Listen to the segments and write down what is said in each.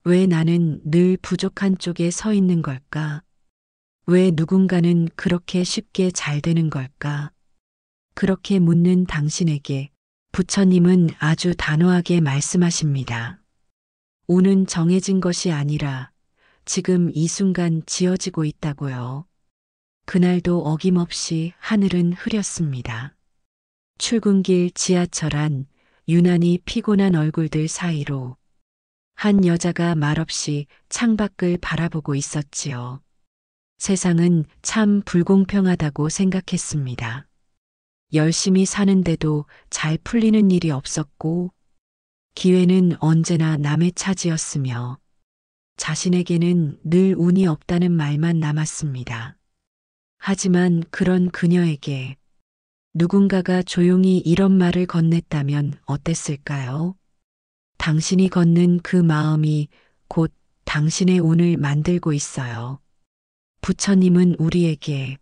왜 나는 늘 부족한 쪽에 서 있는 걸까? 왜 누군가는 그렇게 쉽게 잘 되는 걸까? 그렇게 묻는 당신에게 부처님은 아주 단호하게 말씀하십니다. 운은 정해진 것이 아니라 지금 이 순간 지어지고 있다고요. 그날도 어김없이 하늘은 흐렸습니다. 출근길 지하철 안 유난히 피곤한 얼굴들 사이로 한 여자가 말없이 창밖을 바라보고 있었지요. 세상은 참 불공평하다고 생각했습니다. 열심히 사는데도 잘 풀리는 일이 없었고, 기회는 언제나 남의 차지였으며, 자신에게는 늘 운이 없다는 말만 남았습니다. 하지만 그런 그녀에게 누군가가 조용히 이런 말을 건넸다면 어땠을까요? 당신이 걷는 그 마음이 곧 당신의 운을 만들고 있어요. 부처님은 우리에게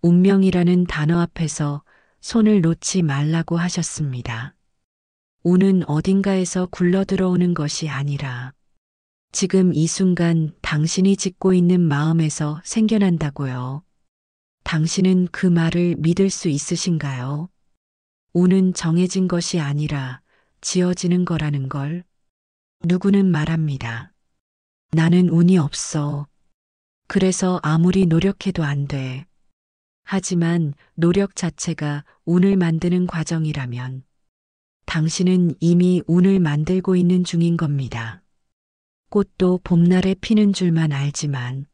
운명이라는 단어 앞에서 손을 놓지 말라고 하셨습니다. 운은 어딘가에서 굴러들어오는 것이 아니라 지금 이 순간 당신이 짓고 있는 마음에서 생겨난다고요. 당신은 그 말을 믿을 수 있으신가요? 운은 정해진 것이 아니라 지어지는 거라는 걸. 누구는 말합니다. 나는 운이 없어. 그래서 아무리 노력해도 안 돼. 하지만 노력 자체가 운을 만드는 과정이라면 당신은 이미 운을 만들고 있는 중인 겁니다. 꽃도 봄날에 피는 줄만 알지만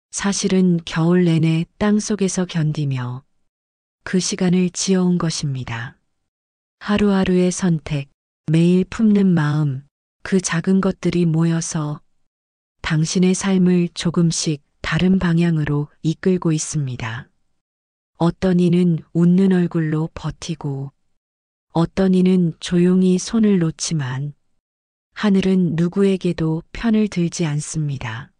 사실은 겨울 내내 땅 속에서 견디며 그 시간을 지어온 것입니다. 하루하루의 선택, 매일 품는 마음, 그 작은 것들이 모여서 당신의 삶을 조금씩 다른 방향으로 이끌고 있습니다. 어떤 이는 웃는 얼굴로 버티고 어떤 이는 조용히 손을 놓지만 하늘은 누구에게도 편을 들지 않습니다.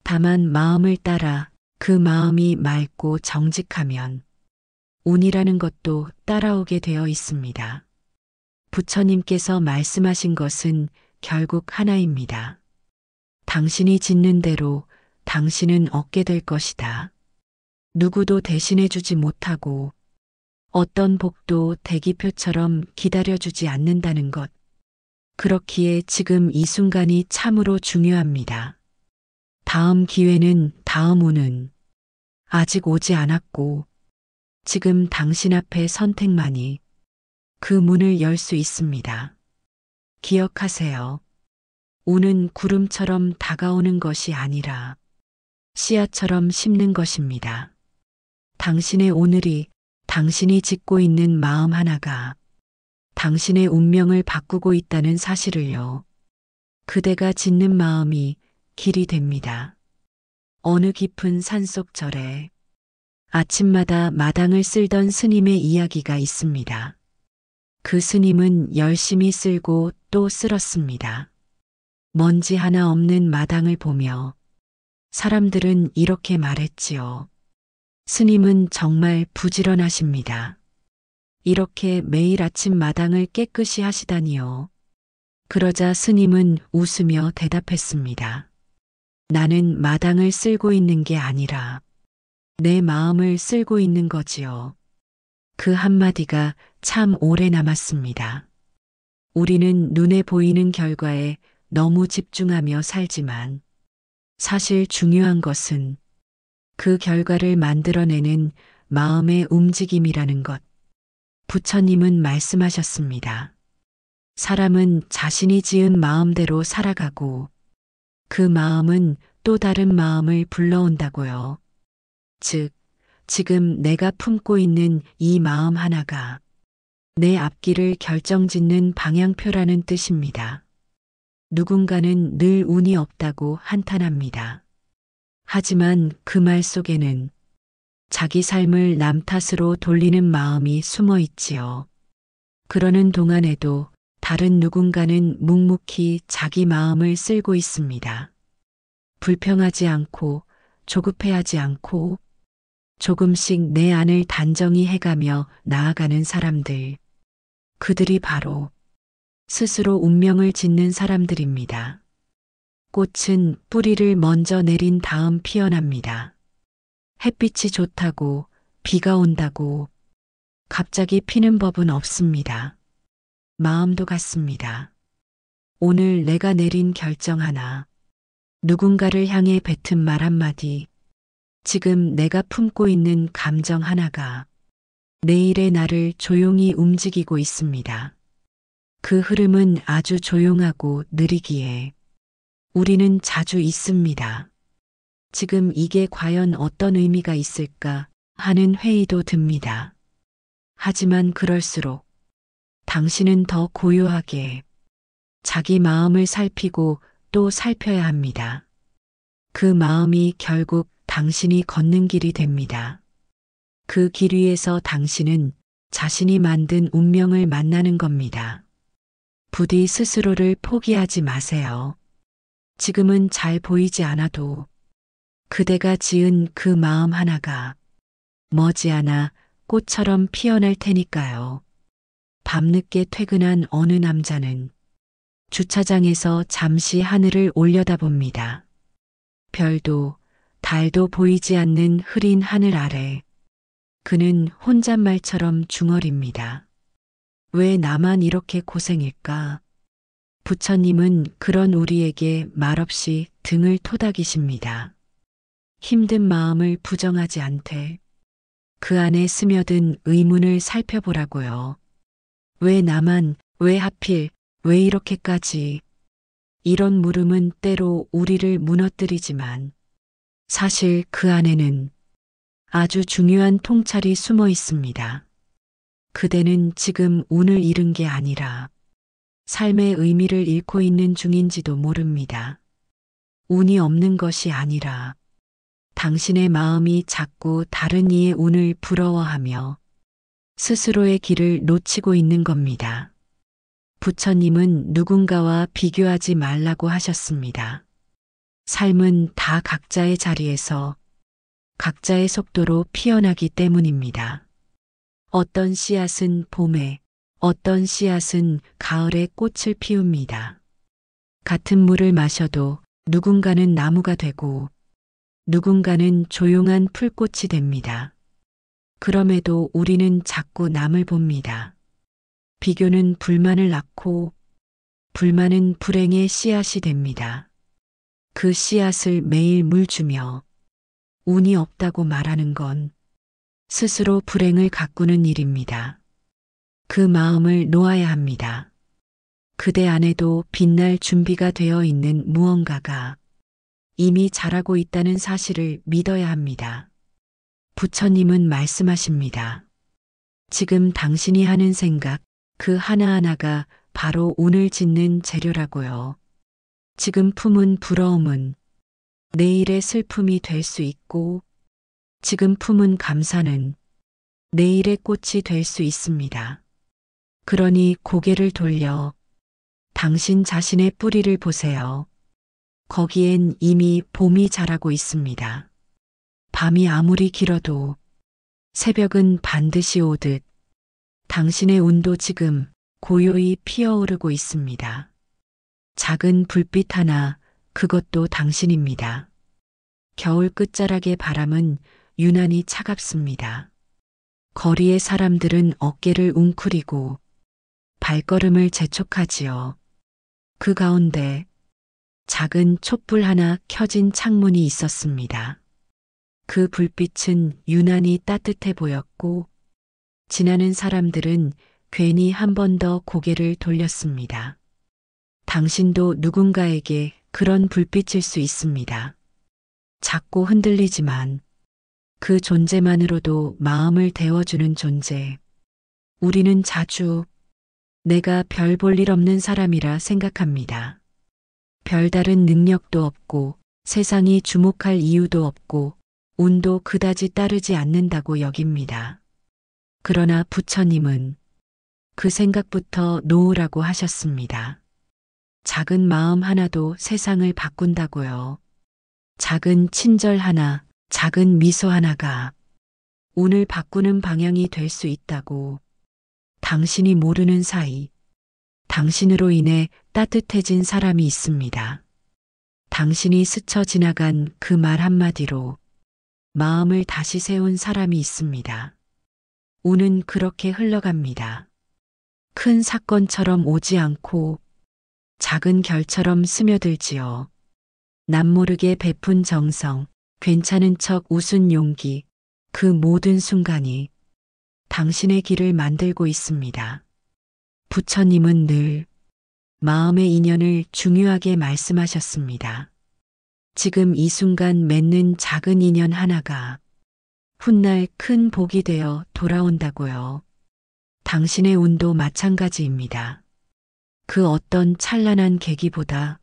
다만 마음을 따라 그 마음이 맑고 정직하면 운이라는 것도 따라오게 되어 있습니다. 부처님께서 말씀하신 것은 결국 하나입니다. 당신이 짓는 대로 당신은 얻게 될 것이다. 누구도 대신해 주지 못하고 어떤 복도 대기표처럼 기다려주지 않는다는 것. 그렇기에 지금 이 순간이 참으로 중요합니다. 다음 기회는 다음 운은 아직 오지 않았고 지금 당신 앞의 선택만이 그 문을 열 수 있습니다. 기억하세요. 운은 구름처럼 다가오는 것이 아니라 씨앗처럼 심는 것입니다. 당신의 오늘이 당신이 짓고 있는 마음 하나가 당신의 운명을 바꾸고 있다는 사실을요. 그대가 짓는 마음이 길이 됩니다. 어느 깊은 산속 절에 아침마다 마당을 쓸던 스님의 이야기가 있습니다. 그 스님은 열심히 쓸고 또 쓸었습니다. 먼지 하나 없는 마당을 보며 사람들은 이렇게 말했지요. 스님은 정말 부지런하십니다. 이렇게 매일 아침 마당을 깨끗이 하시다니요. 그러자 스님은 웃으며 대답했습니다. 나는 마당을 쓸고 있는 게 아니라 내 마음을 쓸고 있는 거지요. 그 한마디가 참 오래 남았습니다. 우리는 눈에 보이는 결과에 너무 집중하며 살지만 사실 중요한 것은 그 결과를 만들어내는 마음의 움직임이라는 것. 부처님은 말씀하셨습니다. 사람은 자신이 지은 마음대로 살아가고 그 마음은 또 다른 마음을 불러온다고요. 즉, 지금 내가 품고 있는 이 마음 하나가 내 앞길을 결정짓는 방향표라는 뜻입니다. 누군가는 늘 운이 없다고 한탄합니다. 하지만 그 말 속에는 자기 삶을 남 탓으로 돌리는 마음이 숨어 있지요. 그러는 동안에도 다른 누군가는 묵묵히 자기 마음을 쓸고 있습니다. 불평하지 않고 조급해하지 않고 조금씩 내 안을 단정히 해가며 나아가는 사람들. 그들이 바로 스스로 운명을 짓는 사람들입니다. 꽃은 뿌리를 먼저 내린 다음 피어납니다. 햇빛이 좋다고, 비가 온다고, 갑자기 피는 법은 없습니다. 마음도 같습니다. 오늘 내가 내린 결정 하나, 누군가를 향해 뱉은 말 한마디, 지금 내가 품고 있는 감정 하나가 내일의 나를 조용히 움직이고 있습니다. 그 흐름은 아주 조용하고 느리기에 우리는 자주 있습니다. 지금 이게 과연 어떤 의미가 있을까 하는 회의도 듭니다. 하지만 그럴수록 당신은 더 고요하게 자기 마음을 살피고 또 살펴야 합니다. 그 마음이 결국 당신이 걷는 길이 됩니다. 그 길 위에서 당신은 자신이 만든 운명을 만나는 겁니다. 부디 스스로를 포기하지 마세요. 지금은 잘 보이지 않아도 그대가 지은 그 마음 하나가 머지않아 꽃처럼 피어날 테니까요. 밤늦게 퇴근한 어느 남자는 주차장에서 잠시 하늘을 올려다봅니다. 별도 달도 보이지 않는 흐린 하늘 아래 그는 혼잣말처럼 중얼입니다. 왜 나만 이렇게 고생일까? 부처님은 그런 우리에게 말없이 등을 토닥이십니다. 힘든 마음을 부정하지 않되 그 안에 스며든 의문을 살펴보라고요. 왜 나만, 왜 하필, 왜 이렇게까지? 이런 물음은 때로 우리를 무너뜨리지만 사실 그 안에는 아주 중요한 통찰이 숨어 있습니다. 그대는 지금 운을 잃은 게 아니라 삶의 의미를 잃고 있는 중인지도 모릅니다. 운이 없는 것이 아니라 당신의 마음이 자꾸 다른 이의 운을 부러워하며 스스로의 길을 놓치고 있는 겁니다. 부처님은 누군가와 비교하지 말라고 하셨습니다. 삶은 다 각자의 자리에서 각자의 속도로 피어나기 때문입니다. 어떤 씨앗은 봄에, 어떤 씨앗은 가을에 꽃을 피웁니다. 같은 물을 마셔도 누군가는 나무가 되고 누군가는 조용한 풀꽃이 됩니다. 그럼에도 우리는 자꾸 남을 봅니다. 비교는 불만을 낳고 불만은 불행의 씨앗이 됩니다. 그 씨앗을 매일 물 주며 운이 없다고 말하는 건 스스로 불행을 가꾸는 일입니다. 그 마음을 놓아야 합니다. 그대 안에도 빛날 준비가 되어 있는 무언가가 이미 자라고 있다는 사실을 믿어야 합니다. 부처님은 말씀하십니다. 지금 당신이 하는 생각 그 하나하나가 바로 운을 짓는 재료라고요. 지금 품은 부러움은 내일의 슬픔이 될 수 있고 지금 품은 감사는 내일의 꽃이 될 수 있습니다. 그러니 고개를 돌려 당신 자신의 뿌리를 보세요. 거기엔 이미 봄이 자라고 있습니다. 밤이 아무리 길어도 새벽은 반드시 오듯 당신의 운도 지금 고요히 피어오르고 있습니다. 작은 불빛 하나, 그것도 당신입니다. 겨울 끝자락의 바람은 유난히 차갑습니다. 거리의 사람들은 어깨를 웅크리고 발걸음을 재촉하지요. 그 가운데 작은 촛불 하나 켜진 창문이 있었습니다. 그 불빛은 유난히 따뜻해 보였고 지나는 사람들은 괜히 한 번 더 고개를 돌렸습니다. 당신도 누군가에게 그런 불빛일 수 있습니다. 작고 흔들리지만 그 존재만으로도 마음을 데워주는 존재. 우리는 자주 내가 별 볼 일 없는 사람이라 생각합니다. 별다른 능력도 없고 세상이 주목할 이유도 없고 운도 그다지 따르지 않는다고 여깁니다. 그러나 부처님은 그 생각부터 놓으라고 하셨습니다. 작은 마음 하나도 세상을 바꾼다고요. 작은 친절 하나, 작은 미소 하나가 운을 바꾸는 방향이 될 수 있다고. 당신이 모르는 사이 당신으로 인해 따뜻해진 사람이 있습니다. 당신이 스쳐 지나간 그 말 한마디로 마음을 다시 세운 사람이 있습니다. 운은 그렇게 흘러갑니다. 큰 사건처럼 오지 않고 작은 결처럼 스며들지요. 남모르게 베푼 정성, 괜찮은 척 웃은 용기, 그 모든 순간이 당신의 길을 만들고 있습니다. 부처님은 늘 마음의 인연을 중요하게 말씀하셨습니다. 지금 이 순간 맺는 작은 인연 하나가 훗날 큰 복이 되어 돌아온다고요. 당신의 운도 마찬가지입니다. 그 어떤 찬란한 계기보다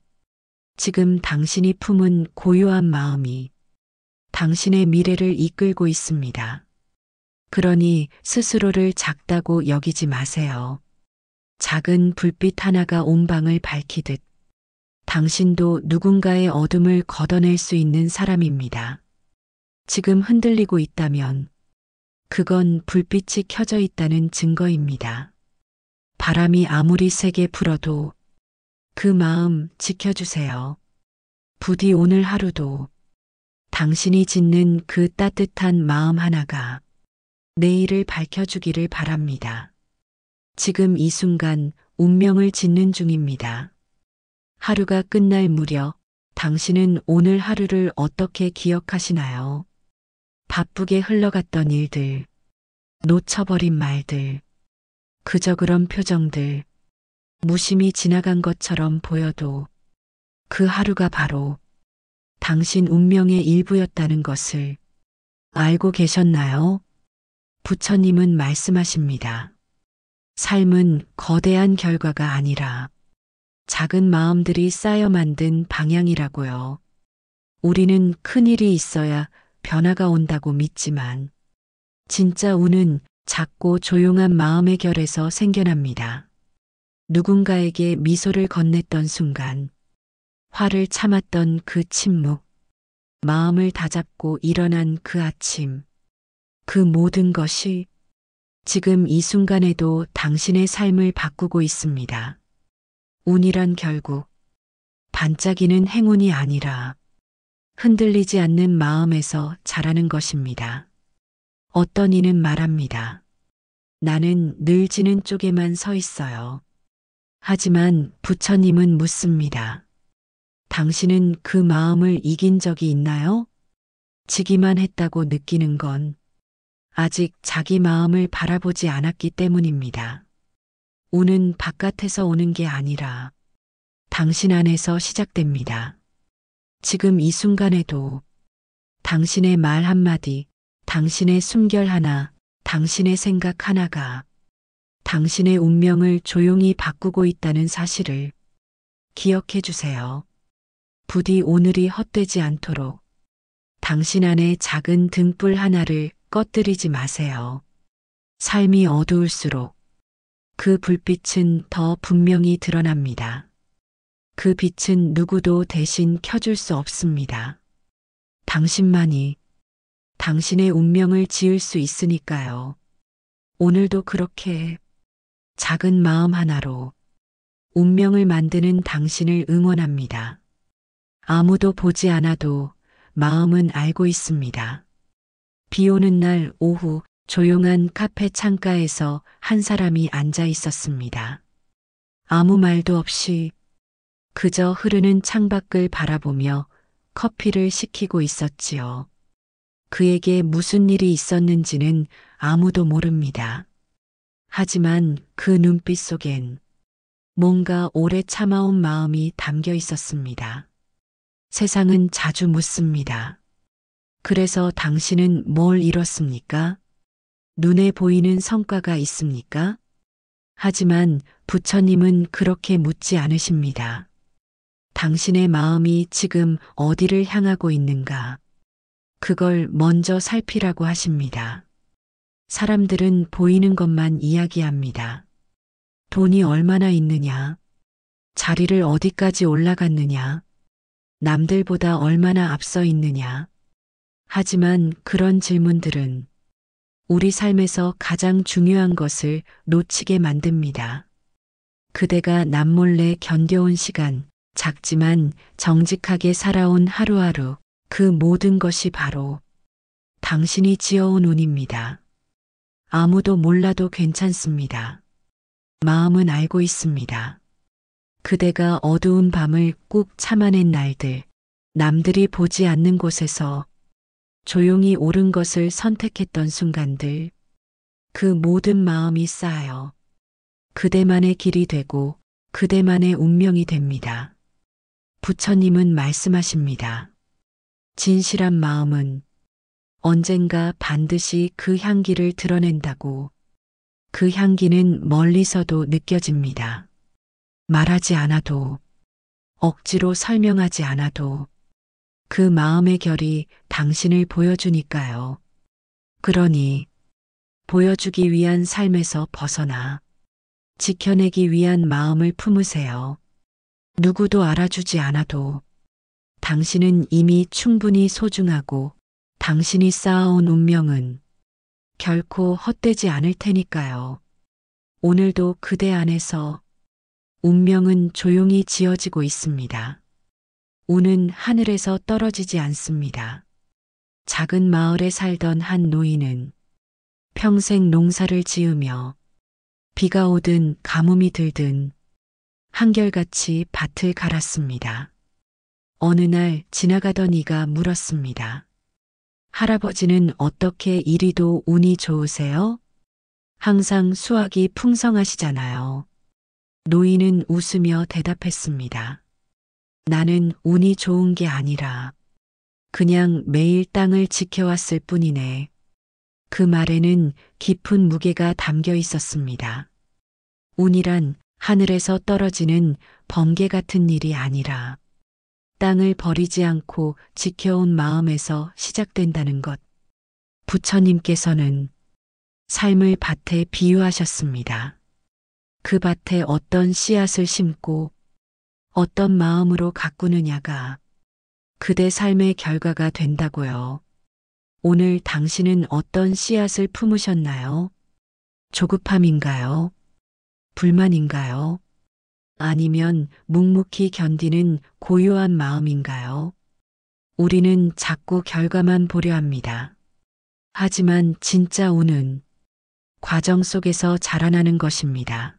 지금 당신이 품은 고요한 마음이 당신의 미래를 이끌고 있습니다. 그러니 스스로를 작다고 여기지 마세요. 작은 불빛 하나가 온 방을 밝히듯 당신도 누군가의 어둠을 걷어낼 수 있는 사람입니다. 지금 흔들리고 있다면 그건 불빛이 켜져 있다는 증거입니다. 바람이 아무리 세게 불어도 그 마음 지켜주세요. 부디 오늘 하루도 당신이 짓는 그 따뜻한 마음 하나가 내일을 밝혀주기를 바랍니다. 지금 이 순간 운명을 짓는 중입니다. 하루가 끝날 무렵 당신은 오늘 하루를 어떻게 기억하시나요? 바쁘게 흘러갔던 일들, 놓쳐버린 말들, 그저 그런 표정들, 무심히 지나간 것처럼 보여도 그 하루가 바로 당신 운명의 일부였다는 것을 알고 계셨나요? 부처님은 말씀하십니다. 삶은 거대한 결과가 아니라 작은 마음들이 쌓여 만든 방향이라고요. 우리는 큰 일이 있어야 변화가 온다고 믿지만 진짜 운은 작고 조용한 마음의 결에서 생겨납니다. 누군가에게 미소를 건넸던 순간, 화를 참았던 그 침묵, 마음을 다잡고 일어난 그 아침, 그 모든 것이 지금 이 순간에도 당신의 삶을 바꾸고 있습니다. 운이란 결국 반짝이는 행운이 아니라 흔들리지 않는 마음에서 자라는 것입니다. 어떤 이는 말합니다. 나는 늘 지는 쪽에만 서 있어요. 하지만 부처님은 묻습니다. 당신은 그 마음을 이긴 적이 있나요? 지기만 했다고 느끼는 건 아직 자기 마음을 바라보지 않았기 때문입니다. 운은 바깥에서 오는 게 아니라 당신 안에서 시작됩니다. 지금 이 순간에도 당신의 말 한마디, 당신의 숨결 하나, 당신의 생각 하나가 당신의 운명을 조용히 바꾸고 있다는 사실을 기억해 주세요. 부디 오늘이 헛되지 않도록 당신 안에 작은 등불 하나를 꺼뜨리지 마세요. 삶이 어두울수록 그 불빛은 더 분명히 드러납니다. 그 빛은 누구도 대신 켜줄 수 없습니다. 당신만이 당신의 운명을 지을 수 있으니까요. 오늘도 그렇게 작은 마음 하나로 운명을 만드는 당신을 응원합니다. 아무도 보지 않아도 마음은 알고 있습니다. 비 오는 날 오후 조용한 카페 창가에서 한 사람이 앉아 있었습니다. 아무 말도 없이 그저 흐르는 창밖을 바라보며 커피를 시키고 있었지요. 그에게 무슨 일이 있었는지는 아무도 모릅니다. 하지만 그 눈빛 속엔 뭔가 오래 참아온 마음이 담겨 있었습니다. 세상은 자주 묻습니다. 그래서 당신은 뭘 이뤘습니까? 눈에 보이는 성과가 있습니까? 하지만 부처님은 그렇게 묻지 않으십니다. 당신의 마음이 지금 어디를 향하고 있는가? 그걸 먼저 살피라고 하십니다. 사람들은 보이는 것만 이야기합니다. 돈이 얼마나 있느냐? 자리를 어디까지 올라갔느냐? 남들보다 얼마나 앞서 있느냐? 하지만 그런 질문들은 우리 삶에서 가장 중요한 것을 놓치게 만듭니다. 그대가 남몰래 견뎌온 시간, 작지만 정직하게 살아온 하루하루 그 모든 것이 바로 당신이 지어온 운입니다. 아무도 몰라도 괜찮습니다. 마음은 알고 있습니다. 그대가 어두운 밤을 꾹 참아낸 날들, 남들이 보지 않는 곳에서 조용히 옳은 것을 선택했던 순간들, 그 모든 마음이 쌓여 그대만의 길이 되고 그대만의 운명이 됩니다. 부처님은 말씀하십니다. 진실한 마음은 언젠가 반드시 그 향기를 드러낸다고. 그 향기는 멀리서도 느껴집니다. 말하지 않아도, 억지로 설명하지 않아도 그 마음의 결이 당신을 보여주니까요. 그러니 보여주기 위한 삶에서 벗어나 지켜내기 위한 마음을 품으세요. 누구도 알아주지 않아도 당신은 이미 충분히 소중하고 당신이 쌓아온 운명은 결코 헛되지 않을 테니까요. 오늘도 그대 안에서 운명은 조용히 지어지고 있습니다. 운은 하늘에서 떨어지지 않습니다. 작은 마을에 살던 한 노인은 평생 농사를 지으며 비가 오든 가뭄이 들든 한결같이 밭을 갈았습니다. 어느 날 지나가던 이가 물었습니다. 할아버지는 어떻게 이리도 운이 좋으세요? 항상 수확이 풍성하시잖아요. 노인은 웃으며 대답했습니다. 나는 운이 좋은 게 아니라 그냥 매일 땅을 지켜왔을 뿐이네. 그 말에는 깊은 무게가 담겨 있었습니다. 운이란 하늘에서 떨어지는 번개 같은 일이 아니라 땅을 버리지 않고 지켜온 마음에서 시작된다는 것. 부처님께서는 삶을 밭에 비유하셨습니다. 그 밭에 어떤 씨앗을 심고 어떤 마음으로 가꾸느냐가 그대 삶의 결과가 된다고요. 오늘 당신은 어떤 씨앗을 품으셨나요? 조급함인가요? 불만인가요? 아니면 묵묵히 견디는 고요한 마음인가요? 우리는 자꾸 결과만 보려 합니다. 하지만 진짜 운은 과정 속에서 자라나는 것입니다.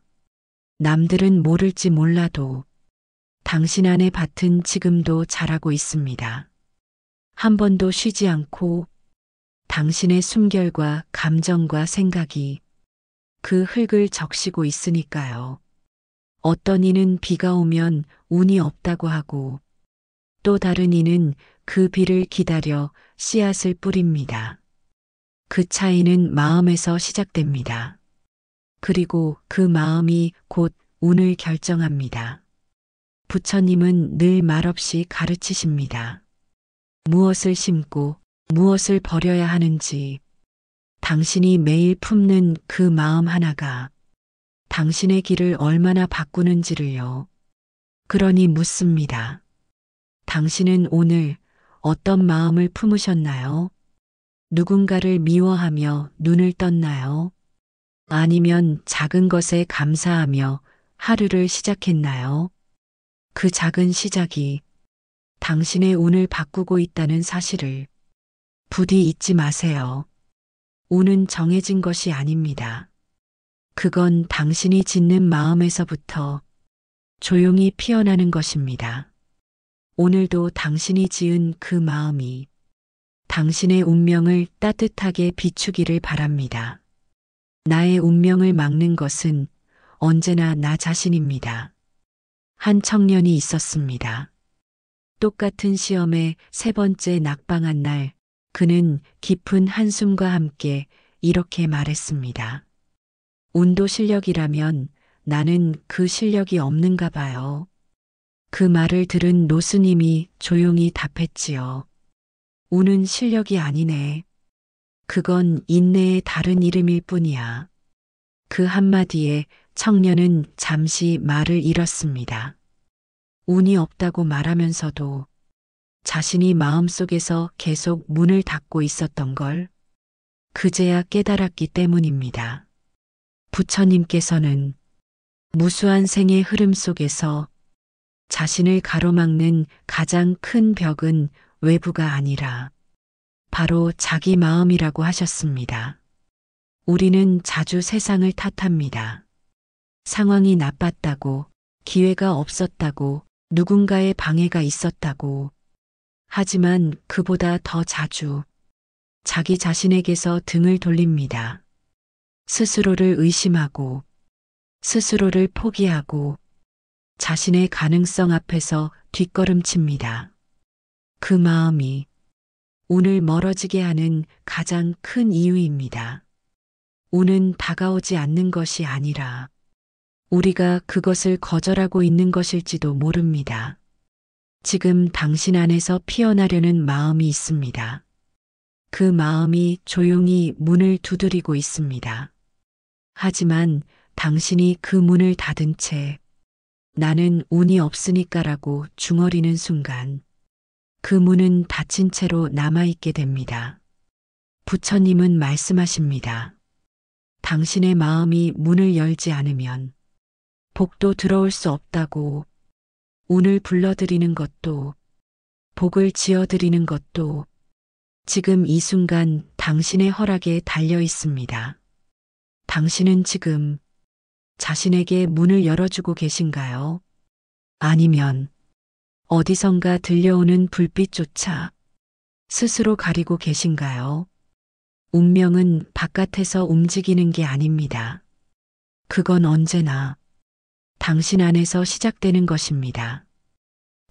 남들은 모를지 몰라도 당신 안의 밭은 지금도 자라고 있습니다. 한 번도 쉬지 않고 당신의 숨결과 감정과 생각이 그 흙을 적시고 있으니까요. 어떤 이는 비가 오면 운이 없다고 하고 또 다른 이는 그 비를 기다려 씨앗을 뿌립니다. 그 차이는 마음에서 시작됩니다. 그리고 그 마음이 곧 운을 결정합니다. 부처님은 늘 말없이 가르치십니다. 무엇을 심고 무엇을 버려야 하는지 당신이 매일 품는 그 마음 하나가 당신의 길을 얼마나 바꾸는지를요. 그러니 묻습니다. 당신은 오늘 어떤 마음을 품으셨나요? 누군가를 미워하며 눈을 떴나요? 아니면 작은 것에 감사하며 하루를 시작했나요? 그 작은 시작이 당신의 운을 바꾸고 있다는 사실을 부디 잊지 마세요. 운은 정해진 것이 아닙니다. 그건 당신이 짓는 마음에서부터 조용히 피어나는 것입니다. 오늘도 당신이 지은 그 마음이 당신의 운명을 따뜻하게 비추기를 바랍니다. 나의 운명을 막는 것은 언제나 나 자신입니다. 한 청년이 있었습니다. 똑같은 시험에 세 번째 낙방한 날, 그는 깊은 한숨과 함께 이렇게 말했습니다. 운도 실력이라면 나는 그 실력이 없는가 봐요. 그 말을 들은 노스님이 조용히 답했지요. 운은 실력이 아니네. 그건 인내의 다른 이름일 뿐이야. 그 한마디에 청년은 잠시 말을 잃었습니다. 운이 없다고 말하면서도 자신이 마음속에서 계속 문을 닫고 있었던 걸 그제야 깨달았기 때문입니다. 부처님께서는 무수한 생의 흐름 속에서 자신을 가로막는 가장 큰 벽은 외부가 아니라 바로 자기 마음이라고 하셨습니다. 우리는 자주 세상을 탓합니다. 상황이 나빴다고, 기회가 없었다고, 누군가의 방해가 있었다고. 하지만 그보다 더 자주 자기 자신에게서 등을 돌립니다. 스스로를 의심하고, 스스로를 포기하고, 자신의 가능성 앞에서 뒷걸음칩니다. 그 마음이 운을 멀어지게 하는 가장 큰 이유입니다. 운은 다가오지 않는 것이 아니라 우리가 그것을 거절하고 있는 것일지도 모릅니다. 지금 당신 안에서 피어나려는 마음이 있습니다. 그 마음이 조용히 문을 두드리고 있습니다. 하지만 당신이 그 문을 닫은 채 나는 운이 없으니까라고 중얼이는 순간 그 문은 닫힌 채로 남아있게 됩니다. 부처님은 말씀하십니다. 당신의 마음이 문을 열지 않으면 복도 들어올 수 없다고. 운을 불러들이는 것도, 복을 지어드리는 것도 지금 이 순간 당신의 허락에 달려 있습니다. 당신은 지금 자신에게 문을 열어주고 계신가요? 아니면 어디선가 들려오는 불빛조차 스스로 가리고 계신가요? 운명은 바깥에서 움직이는 게 아닙니다. 그건 언제나 당신 안에서 시작되는 것입니다.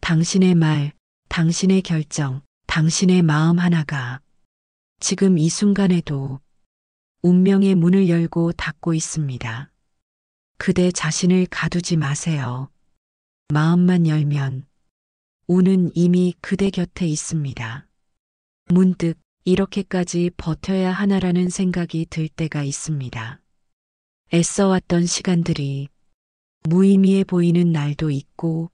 당신의 말, 당신의 결정, 당신의 마음 하나가 지금 이 순간에도 운명의 문을 열고 닫고 있습니다. 그대 자신을 가두지 마세요. 마음만 열면 운은 이미 그대 곁에 있습니다. 문득 이렇게까지 버텨야 하나라는 생각이 들 때가 있습니다. 애써왔던 시간들이 무의미해 보이는 날도 있고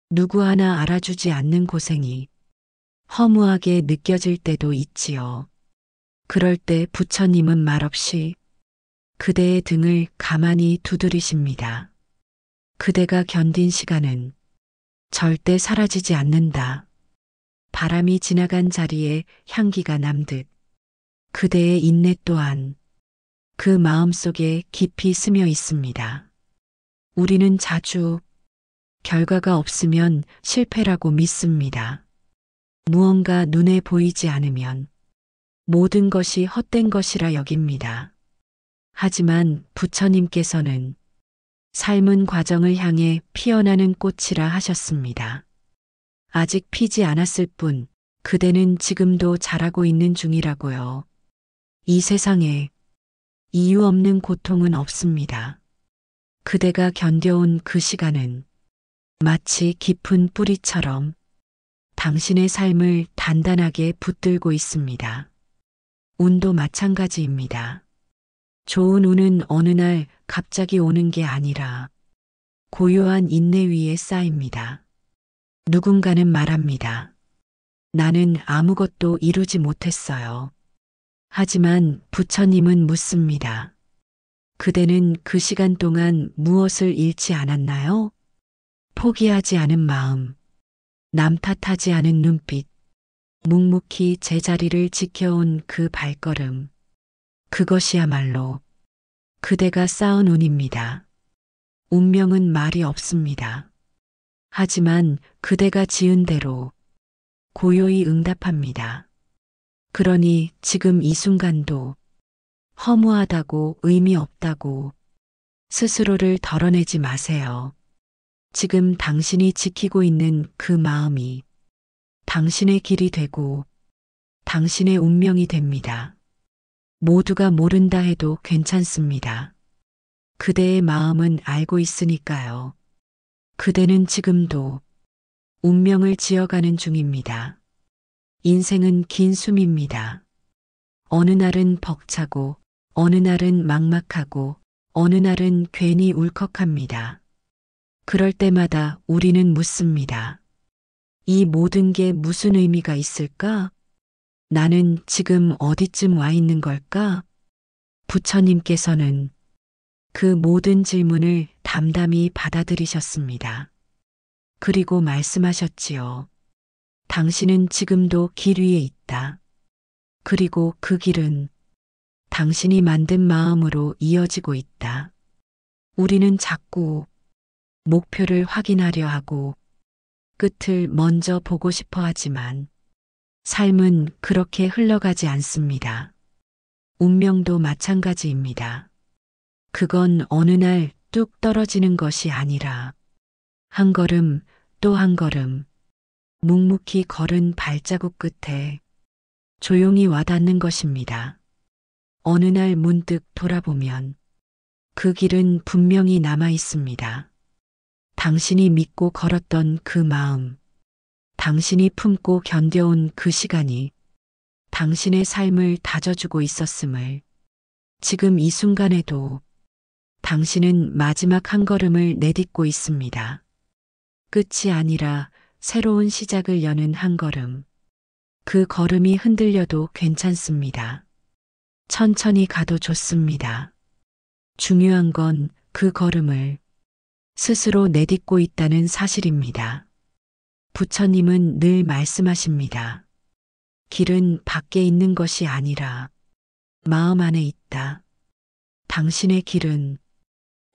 누구 하나 알아주지 않는 고생이 허무하게 느껴질 때도 있지요. 그럴 때 부처님은 말없이 그대의 등을 가만히 두드리십니다. 그대가 견딘 시간은 절대 사라지지 않는다. 바람이 지나간 자리에 향기가 남듯 그대의 인내 또한 그 마음 속에 깊이 스며 있습니다. 우리는 자주 결과가 없으면 실패라고 믿습니다. 무언가 눈에 보이지 않으면 모든 것이 헛된 것이라 여깁니다. 하지만 부처님께서는 삶은 과정을 향해 피어나는 꽃이라 하셨습니다. 아직 피지 않았을 뿐 그대는 지금도 자라고 있는 중이라고요. 이 세상에 이유 없는 고통은 없습니다. 그대가 견뎌온 그 시간은 마치 깊은 뿌리처럼 당신의 삶을 단단하게 붙들고 있습니다. 운도 마찬가지입니다. 좋은 운은 어느 날 갑자기 오는 게 아니라 고요한 인내 위에 쌓입니다. 누군가는 말합니다. 나는 아무것도 이루지 못했어요. 하지만 부처님은 묻습니다. 그대는 그 시간 동안 무엇을 잃지 않았나요? 포기하지 않은 마음, 남 탓하지 않은 눈빛, 묵묵히 제자리를 지켜온 그 발걸음. 그것이야말로 그대가 쌓은 운입니다. 운명은 말이 없습니다. 하지만 그대가 지은 대로 고요히 응답합니다. 그러니 지금 이 순간도 허무하다고 의미 없다고 스스로를 덜어내지 마세요. 지금 당신이 지키고 있는 그 마음이 당신의 길이 되고 당신의 운명이 됩니다. 모두가 모른다 해도 괜찮습니다. 그대의 마음은 알고 있으니까요. 그대는 지금도 운명을 지어가는 중입니다. 인생은 긴 숨입니다. 어느 날은 벅차고, 어느 날은 막막하고, 어느 날은 괜히 울컥합니다. 그럴 때마다 우리는 묻습니다. 이 모든 게 무슨 의미가 있을까? 나는 지금 어디쯤 와 있는 걸까? 부처님께서는 그 모든 질문을 담담히 받아들이셨습니다. 그리고 말씀하셨지요. 당신은 지금도 길 위에 있다. 그리고 그 길은 당신이 만든 마음으로 이어지고 있다. 우리는 자꾸 목표를 확인하려 하고 끝을 먼저 보고 싶어 하지만 삶은 그렇게 흘러가지 않습니다. 운명도 마찬가지입니다. 그건 어느 날 뚝 떨어지는 것이 아니라 한 걸음 또 한 걸음 묵묵히 걸은 발자국 끝에 조용히 와닿는 것입니다. 어느 날 문득 돌아보면 그 길은 분명히 남아 있습니다. 당신이 믿고 걸었던 그 마음, 당신이 품고 견뎌온 그 시간이 당신의 삶을 다져주고 있었음을 지금 이 순간에도 당신은 마지막 한 걸음을 내딛고 있습니다. 끝이 아니라 새로운 시작을 여는 한 걸음. 그 걸음이 흔들려도 괜찮습니다. 천천히 가도 좋습니다. 중요한 건 그 걸음을 스스로 내딛고 있다는 사실입니다. 부처님은 늘 말씀하십니다. 길은 밖에 있는 것이 아니라 마음 안에 있다. 당신의 길은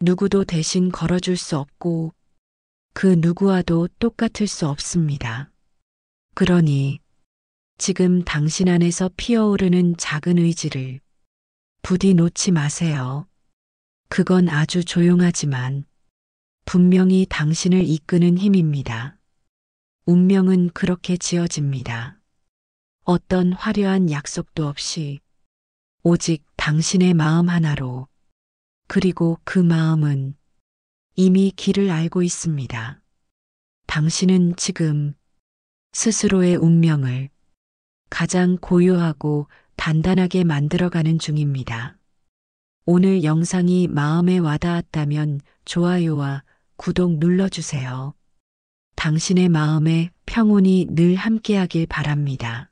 누구도 대신 걸어줄 수 없고 그 누구와도 똑같을 수 없습니다. 그러니 지금 당신 안에서 피어오르는 작은 의지를 부디 놓지 마세요. 그건 아주 조용하지만 분명히 당신을 이끄는 힘입니다. 운명은 그렇게 지어집니다. 어떤 화려한 약속도 없이 오직 당신의 마음 하나로. 그리고 그 마음은 이미 길을 알고 있습니다. 당신은 지금 스스로의 운명을 가장 고요하고 단단하게 만들어가는 중입니다. 오늘 영상이 마음에 와닿았다면 좋아요와 구독 눌러주세요. 당신의 마음에 평온이 늘 함께하길 바랍니다.